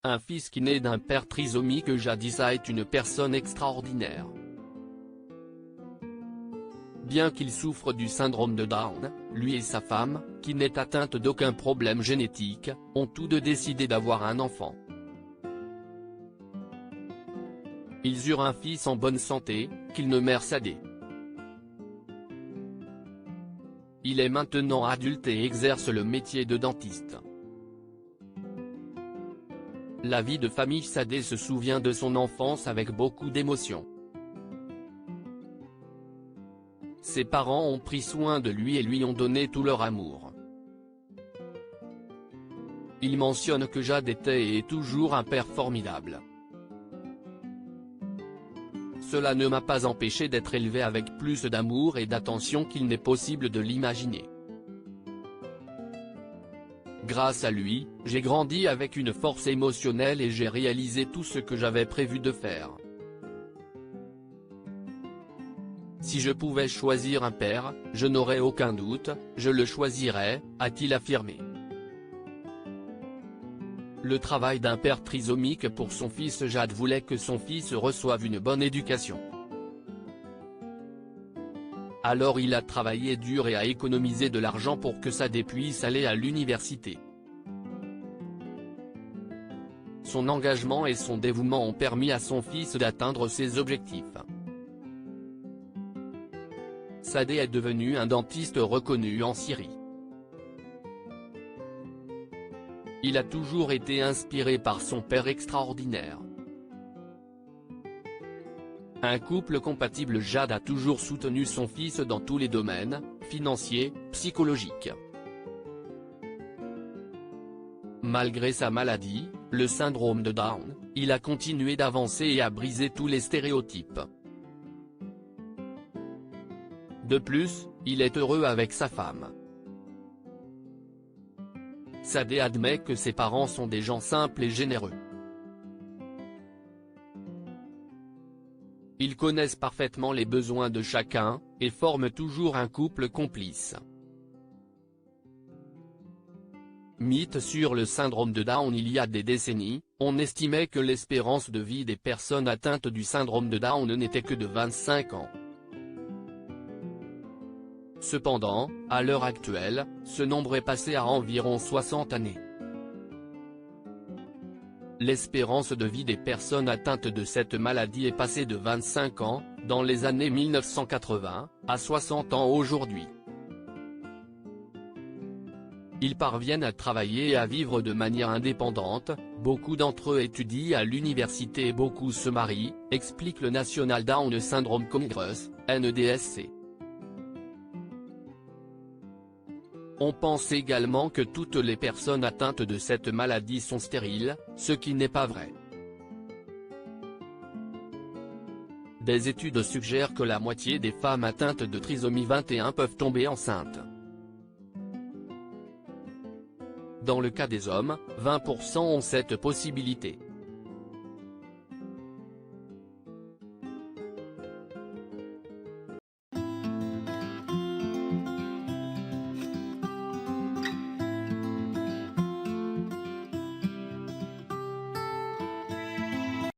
un fils qui naît d'un père trisomique Jadisa est une personne extraordinaire. Bien qu'il souffre du syndrome de Down, lui et sa femme, qui n'est atteinte d'aucun problème génétique, ont tous deux décidé d'avoir un enfant. Ils eurent un fils en bonne santé, qu'il nommèrent Sadé. Il est maintenant adulte et exerce le métier de dentiste. La vie de famille Sadé se souvient de son enfance avec beaucoup d'émotion. Ses parents ont pris soin de lui et lui ont donné tout leur amour. Il mentionne que Jad était et est toujours un père formidable. Cela ne m'a pas empêché d'être élevé avec plus d'amour et d'attention qu'il n'est possible de l'imaginer. Grâce à lui, j'ai grandi avec une force émotionnelle et j'ai réalisé tout ce que j'avais prévu de faire. Si je pouvais choisir un père, je n'aurais aucun doute, je le choisirais, a-t-il affirmé. Le travail d'un père trisomique pour son fils Jad voulait que son fils reçoive une bonne éducation. Alors il a travaillé dur et a économisé de l'argent pour que Sadé puisse aller à l'université. Son engagement et son dévouement ont permis à son fils d'atteindre ses objectifs. Sadé est devenu un dentiste reconnu en Syrie. Il a toujours été inspiré par son père extraordinaire. Un couple compatible. Jad a toujours soutenu son fils dans tous les domaines, financiers, psychologiques. Malgré sa maladie, le syndrome de Down, il a continué d'avancer et a brisé tous les stéréotypes. De plus, il est heureux avec sa femme. Sadé admet que ses parents sont des gens simples et généreux. Ils connaissent parfaitement les besoins de chacun, et forment toujours un couple complice. Mythe sur le syndrome de Down. Il y a des décennies, on estimait que l'espérance de vie des personnes atteintes du syndrome de Down n'était que de 25 ans. Cependant, à l'heure actuelle, ce nombre est passé à environ 60 années. L'espérance de vie des personnes atteintes de cette maladie est passée de 25 ans, dans les années 1980, à 60 ans aujourd'hui. Ils parviennent à travailler et à vivre de manière indépendante, beaucoup d'entre eux étudient à l'université et beaucoup se marient, explique le National Down Syndrome Congress, NDSC. On pense également que toutes les personnes atteintes de cette maladie sont stériles, ce qui n'est pas vrai. Des études suggèrent que la moitié des femmes atteintes de trisomie 21 peuvent tomber enceintes. Dans le cas des hommes, 20% ont cette possibilité.